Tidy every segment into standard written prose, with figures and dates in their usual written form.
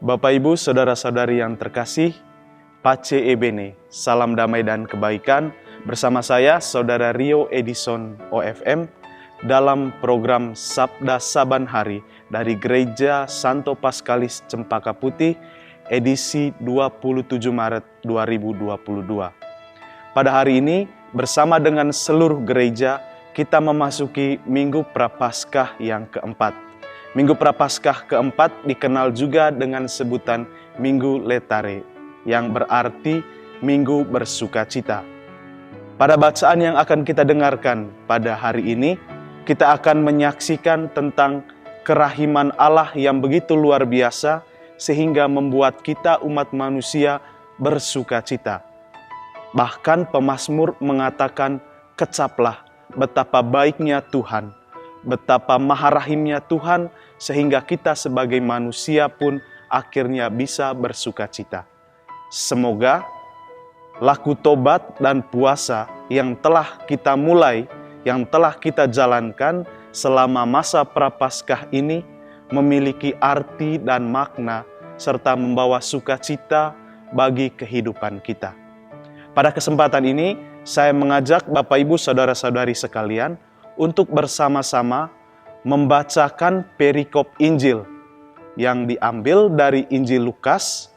Bapak Ibu, saudara-saudari yang terkasih, Pace e Bene, salam damai dan kebaikan bersama saya, Saudara Rio Edison OFM, dalam program Sabda Saban Hari dari Gereja Santo Paskalis Cempaka Putih, edisi 27 Maret 2022. Pada hari ini, bersama dengan seluruh gereja, kita memasuki Minggu Prapaskah yang keempat. Minggu Prapaskah keempat dikenal juga dengan sebutan Minggu Letare, yang berarti Minggu Bersukacita. Pada bacaan yang akan kita dengarkan pada hari ini, kita akan menyaksikan tentang kerahiman Allah yang begitu luar biasa, sehingga membuat kita umat manusia bersukacita. Bahkan pemazmur mengatakan, "Kecaplah betapa baiknya Tuhan, betapa maha rahimnya Tuhan, sehingga kita sebagai manusia pun akhirnya bisa bersukacita." Semoga laku tobat dan puasa yang telah kita mulai, yang telah kita jalankan selama masa Prapaskah ini memiliki arti dan makna serta membawa sukacita bagi kehidupan kita. Pada kesempatan ini, saya mengajak Bapak Ibu Saudara-saudari sekalian untuk bersama-sama membacakan perikop Injil yang diambil dari Injil Lukas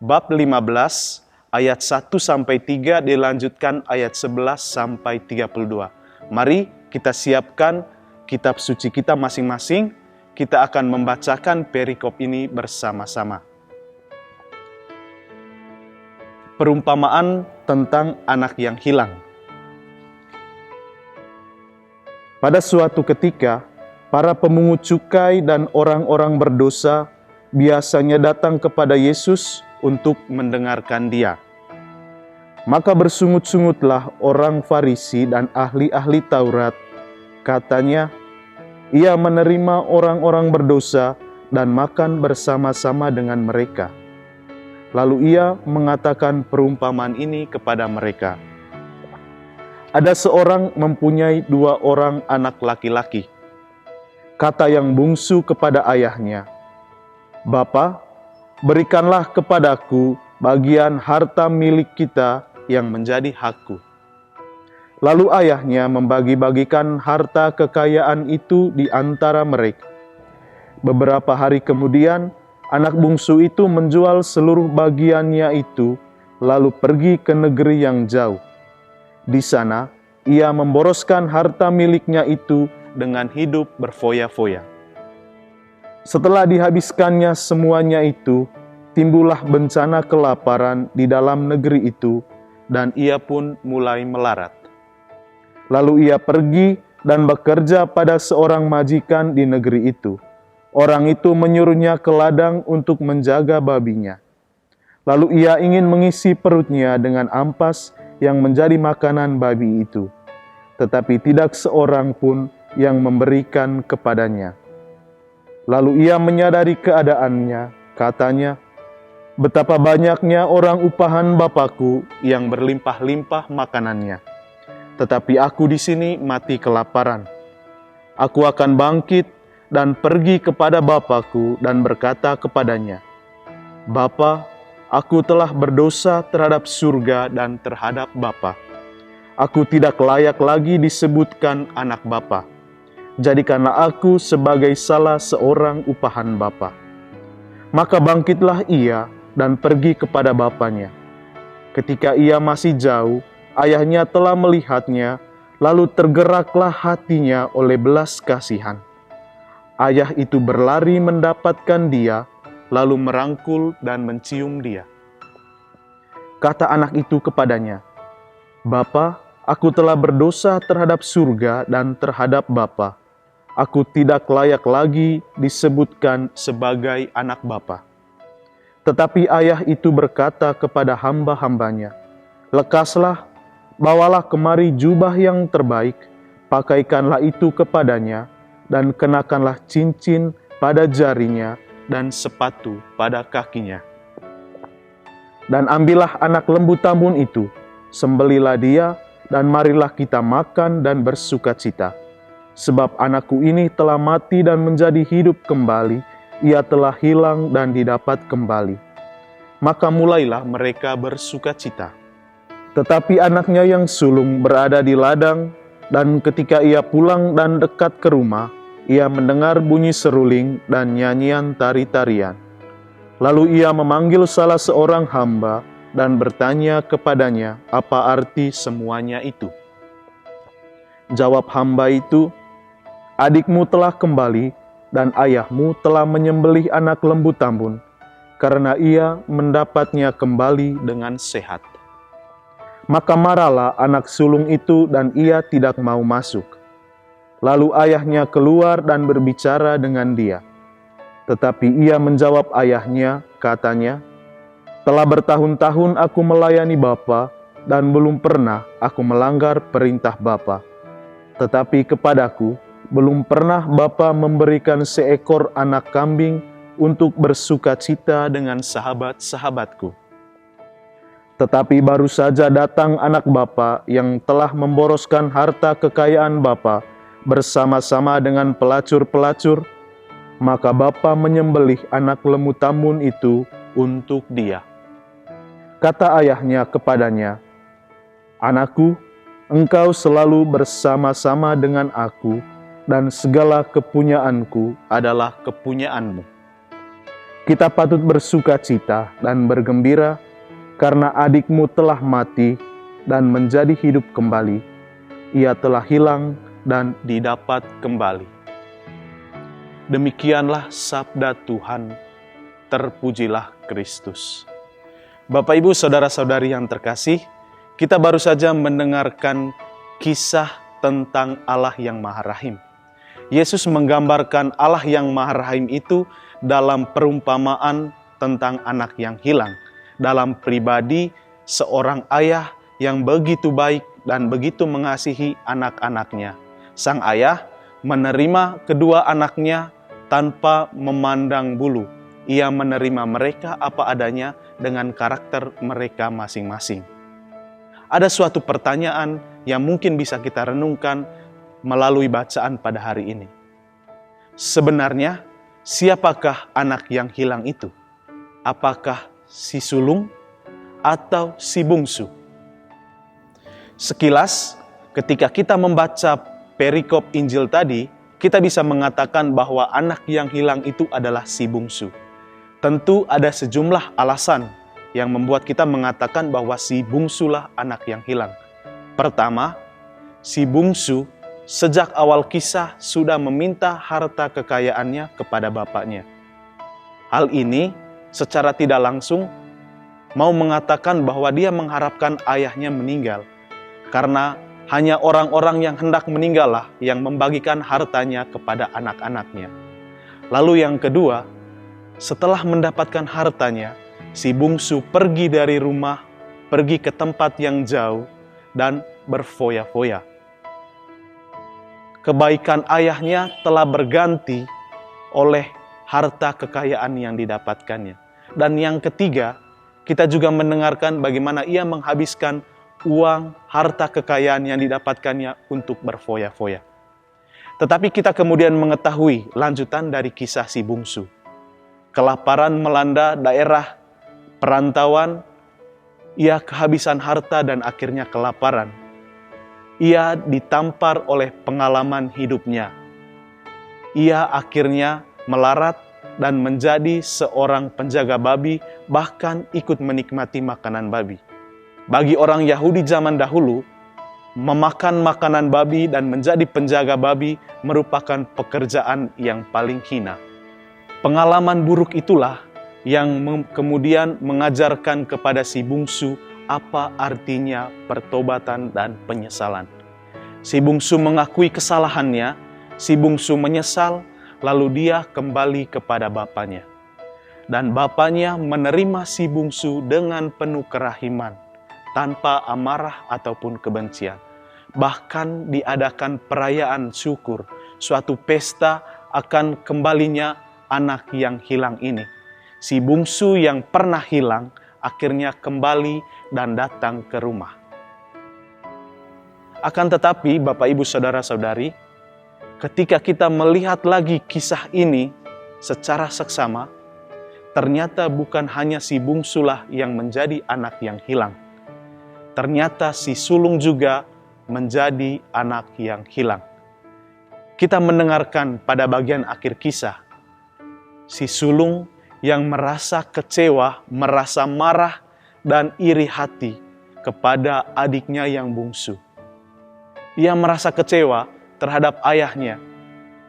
bab 15 ayat 1-3 dilanjutkan ayat 11-32. Mari kita siapkan kitab suci kita masing-masing, kita akan membacakan perikop ini bersama-sama. Perumpamaan tentang anak yang hilang. Pada suatu ketika, para pemungut cukai dan orang-orang berdosa biasanya datang kepada Yesus untuk mendengarkan Dia. Maka bersungut-sungutlah orang Farisi dan ahli-ahli Taurat. Katanya, Ia menerima orang-orang berdosa dan makan bersama-sama dengan mereka. Lalu Ia mengatakan perumpamaan ini kepada mereka. Ada seorang mempunyai 2 orang anak laki-laki. Kata yang bungsu kepada ayahnya, "Bapa, berikanlah kepadaku bagian harta milik kita yang menjadi hakku." Lalu ayahnya membagi-bagikan harta kekayaan itu di antara mereka. Beberapa hari kemudian, anak bungsu itu menjual seluruh bagiannya itu, lalu pergi ke negeri yang jauh. Di sana, ia memboroskan harta miliknya itu dengan hidup berfoya-foya. Setelah dihabiskannya semuanya itu, timbullah bencana kelaparan di dalam negeri itu, dan ia pun mulai melarat. Lalu ia pergi dan bekerja pada seorang majikan di negeri itu. Orang itu menyuruhnya ke ladang untuk menjaga babinya. Lalu ia ingin mengisi perutnya dengan ampas yang menjadi makanan babi itu. Tetapi tidak seorang pun yang memberikan kepadanya. Lalu ia menyadari keadaannya, katanya, "Betapa banyaknya orang upahan Bapakku yang berlimpah-limpah makanannya. Tetapi aku di sini mati kelaparan. Aku akan bangkit dan pergi kepada Bapakku dan berkata kepadanya, Bapa, aku telah berdosa terhadap surga dan terhadap Bapa. Aku tidak layak lagi disebutkan anak Bapa. Jadikanlah aku sebagai salah seorang upahan Bapa." Maka bangkitlah ia dan pergi kepada bapaknya. Ketika ia masih jauh, ayahnya telah melihatnya, lalu tergeraklah hatinya oleh belas kasihan. Ayah itu berlari mendapatkan dia, lalu merangkul dan mencium dia. Kata anak itu kepadanya, "Bapa, aku telah berdosa terhadap surga dan terhadap Bapa. Aku tidak layak lagi disebutkan sebagai anak Bapa." Tetapi ayah itu berkata kepada hamba-hambanya, "Lekaslah, bawalah kemari jubah yang terbaik, pakaikanlah itu kepadanya, dan kenakanlah cincin pada jarinya dan sepatu pada kakinya. Dan ambillah anak lembu tambun itu, sembelilah dia, dan marilah kita makan dan bersukacita. Sebab anakku ini telah mati dan menjadi hidup kembali, ia telah hilang dan didapat kembali. Maka mulailah mereka bersukacita. Tetapi anaknya yang sulung berada di ladang, dan ketika ia pulang dan dekat ke rumah, ia mendengar bunyi seruling dan nyanyian tari-tarian. Lalu ia memanggil salah seorang hamba dan bertanya kepadanya apa arti semuanya itu. Jawab hamba itu, "Adikmu telah kembali dan ayahmu telah menyembelih anak lembu tambun, karena ia mendapatnya kembali dengan sehat." Maka marahlah anak sulung itu dan ia tidak mau masuk. Lalu ayahnya keluar dan berbicara dengan dia. Tetapi ia menjawab ayahnya, katanya, "Telah bertahun-tahun aku melayani Bapa dan belum pernah aku melanggar perintah Bapa. Tetapi kepadaku belum pernah Bapa memberikan seekor anak kambing untuk bersukacita dengan sahabat-sahabatku. Tetapi baru saja datang anak Bapa yang telah memboroskan harta kekayaan Bapa bersama-sama dengan pelacur-pelacur, maka Bapa menyembelih anak lembu tambun itu untuk dia." Kata ayahnya kepadanya, "Anakku, engkau selalu bersama-sama dengan aku, dan segala kepunyaanku adalah kepunyaanmu. Kita patut bersukacita dan bergembira, karena adikmu telah mati dan menjadi hidup kembali. Ia telah hilang dan didapat kembali." Demikianlah sabda Tuhan. Terpujilah Kristus. Bapak, Ibu, saudara-saudari yang terkasih, kita baru saja mendengarkan kisah tentang Allah yang Maha Rahim. Yesus menggambarkan Allah yang Maha Rahim itu dalam perumpamaan tentang anak yang hilang, dalam pribadi seorang ayah yang begitu baik dan begitu mengasihi anak-anaknya. Sang ayah menerima kedua anaknya tanpa memandang bulu. Ia menerima mereka apa adanya dengan karakter mereka masing-masing. Ada suatu pertanyaan yang mungkin bisa kita renungkan melalui bacaan pada hari ini. Sebenarnya, siapakah anak yang hilang itu? Apakah si sulung atau si bungsu? Sekilas, ketika kita membaca perikop Injil tadi, kita bisa mengatakan bahwa anak yang hilang itu adalah si bungsu. Tentu ada sejumlah alasan yang membuat kita mengatakan bahwa si bungsulah anak yang hilang. Pertama, si bungsu sejak awal kisah sudah meminta harta kekayaannya kepada bapaknya. Hal ini secara tidak langsung mau mengatakan bahwa dia mengharapkan ayahnya meninggal, karena hanya orang-orang yang hendak meninggallah yang membagikan hartanya kepada anak-anaknya. Lalu yang kedua, setelah mendapatkan hartanya, si bungsu pergi dari rumah, pergi ke tempat yang jauh, dan berfoya-foya. Kebaikan ayahnya telah berganti oleh harta kekayaan yang didapatkannya. Dan yang ketiga, kita juga mendengarkan bagaimana ia menghabiskan uang, harta kekayaan yang didapatkannya untuk berfoya-foya. Tetapi kita kemudian mengetahui lanjutan dari kisah si bungsu. Kelaparan melanda daerah perantauan, ia kehabisan harta dan akhirnya kelaparan. Ia ditampar oleh pengalaman hidupnya. Ia akhirnya melarat dan menjadi seorang penjaga babi, bahkan ikut menikmati makanan babi. Bagi orang Yahudi zaman dahulu, memakan makanan babi dan menjadi penjaga babi merupakan pekerjaan yang paling hina. Pengalaman buruk itulah yang kemudian mengajarkan kepada si bungsu apa artinya pertobatan dan penyesalan. Si bungsu mengakui kesalahannya, si bungsu menyesal, lalu dia kembali kepada bapaknya. Dan bapaknya menerima si bungsu dengan penuh kerahiman, tanpa amarah ataupun kebencian. Bahkan diadakan perayaan syukur, suatu pesta akan kembalinya anak yang hilang ini. Si bungsu yang pernah hilang akhirnya kembali dan datang ke rumah. Akan tetapi, Bapak, Ibu, Saudara-saudari, ketika kita melihat lagi kisah ini, secara seksama, ternyata bukan hanya si bungsulah yang menjadi anak yang hilang. Ternyata si sulung juga menjadi anak yang hilang. Kita mendengarkan pada bagian akhir kisah, si sulung yang merasa kecewa, merasa marah, dan iri hati kepada adiknya yang bungsu. Ia merasa kecewa terhadap ayahnya.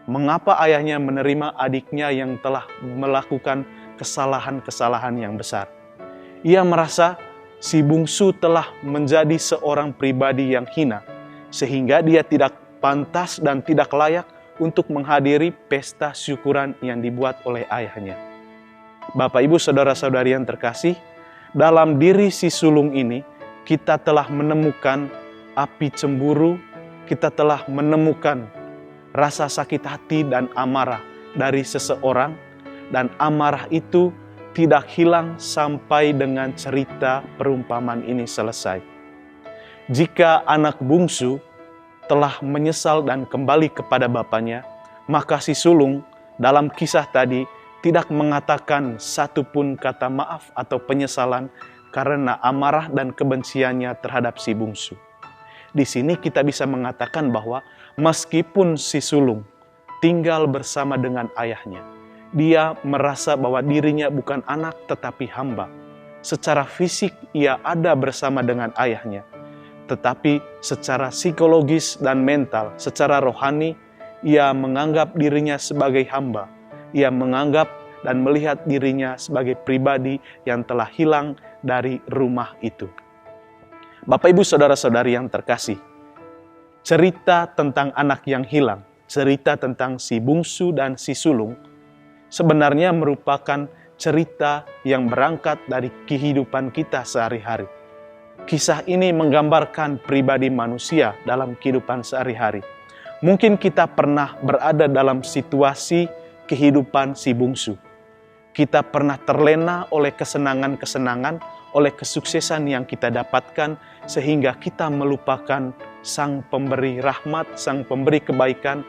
Mengapa ayahnya menerima adiknya yang telah melakukan kesalahan-kesalahan yang besar? Ia merasa si bungsu telah menjadi seorang pribadi yang hina, sehingga dia tidak pantas dan tidak layak untuk menghadiri pesta syukuran yang dibuat oleh ayahnya. Bapak, Ibu, saudara-saudari yang terkasih, dalam diri si sulung ini, kita telah menemukan api cemburu, kita telah menemukan rasa sakit hati dan amarah dari seseorang, dan amarah itu tidak hilang sampai dengan cerita perumpamaan ini selesai. Jika anak bungsu telah menyesal dan kembali kepada bapaknya, maka si sulung dalam kisah tadi tidak mengatakan satupun kata maaf atau penyesalan karena amarah dan kebenciannya terhadap si bungsu. Di sini kita bisa mengatakan bahwa meskipun si sulung tinggal bersama dengan ayahnya, dia merasa bahwa dirinya bukan anak tetapi hamba. Secara fisik ia ada bersama dengan ayahnya, tetapi secara psikologis dan mental, secara rohani, ia menganggap dirinya sebagai hamba. Ia menganggap dan melihat dirinya sebagai pribadi yang telah hilang dari rumah itu. Bapak, Ibu, saudara-saudari yang terkasih, cerita tentang anak yang hilang, cerita tentang si bungsu dan si sulung, sebenarnya merupakan cerita yang berangkat dari kehidupan kita sehari-hari. Kisah ini menggambarkan pribadi manusia dalam kehidupan sehari-hari. Mungkin kita pernah berada dalam situasi kehidupan si bungsu. Kita pernah terlena oleh kesenangan-kesenangan, oleh kesuksesan yang kita dapatkan, sehingga kita melupakan Sang Pemberi rahmat, Sang Pemberi kebaikan,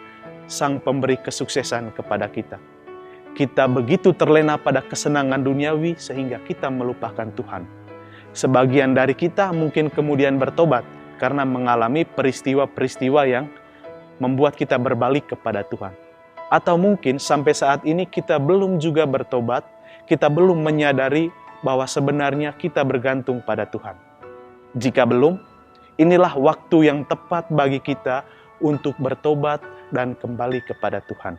Sang Pemberi kesuksesan kepada kita. Kita begitu terlena pada kesenangan duniawi sehingga kita melupakan Tuhan. Sebagian dari kita mungkin kemudian bertobat karena mengalami peristiwa-peristiwa yang membuat kita berbalik kepada Tuhan. Atau mungkin sampai saat ini kita belum juga bertobat, kita belum menyadari bahwa sebenarnya kita bergantung pada Tuhan. Jika belum, inilah waktu yang tepat bagi kita untuk bertobat dan kembali kepada Tuhan.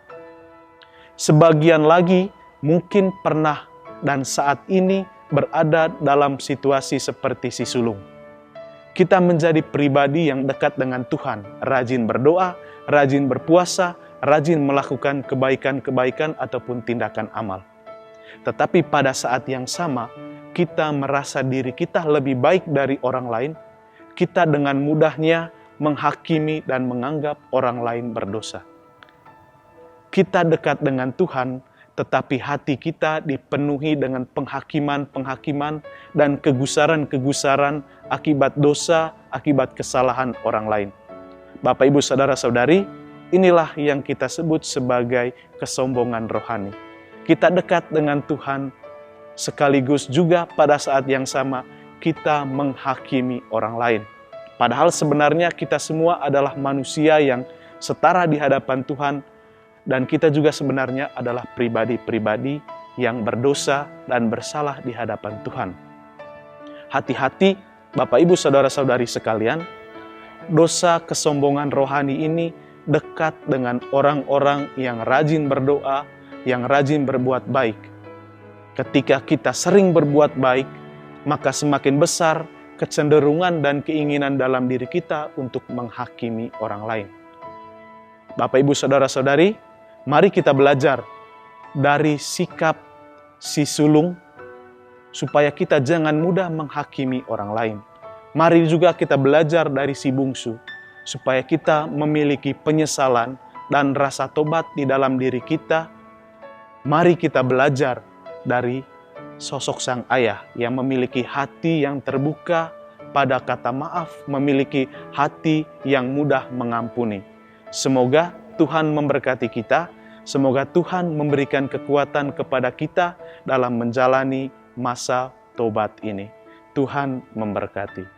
Sebagian lagi mungkin pernah dan saat ini berada dalam situasi seperti si sulung. Kita menjadi pribadi yang dekat dengan Tuhan, rajin berdoa, rajin berpuasa, rajin melakukan kebaikan-kebaikan ataupun tindakan amal. Tetapi pada saat yang sama, kita merasa diri kita lebih baik dari orang lain. Kita dengan mudahnya menghakimi dan menganggap orang lain berdosa. Kita dekat dengan Tuhan, tetapi hati kita dipenuhi dengan penghakiman-penghakiman dan kegusaran-kegusaran akibat dosa, akibat kesalahan orang lain. Bapak, Ibu, saudara-saudari, inilah yang kita sebut sebagai kesombongan rohani. Kita dekat dengan Tuhan, sekaligus juga pada saat yang sama kita menghakimi orang lain. Padahal sebenarnya kita semua adalah manusia yang setara di hadapan Tuhan, dan kita juga sebenarnya adalah pribadi-pribadi yang berdosa dan bersalah di hadapan Tuhan. Hati-hati, Bapak, Ibu, saudara-saudari sekalian, dosa kesombongan rohani ini dekat dengan orang-orang yang rajin berdoa, yang rajin berbuat baik. Ketika kita sering berbuat baik, maka semakin besar kecenderungan dan keinginan dalam diri kita untuk menghakimi orang lain. Bapak, Ibu, saudara-saudari, mari kita belajar dari sikap si sulung supaya kita jangan mudah menghakimi orang lain. Mari juga kita belajar dari si bungsu supaya kita memiliki penyesalan dan rasa tobat di dalam diri kita. Mari kita belajar dari sosok sang ayah yang memiliki hati yang terbuka pada kata maaf, memiliki hati yang mudah mengampuni. Semoga Tuhan memberkati kita Semoga Tuhan memberikan kekuatan kepada kita dalam menjalani masa tobat ini. Tuhan memberkati.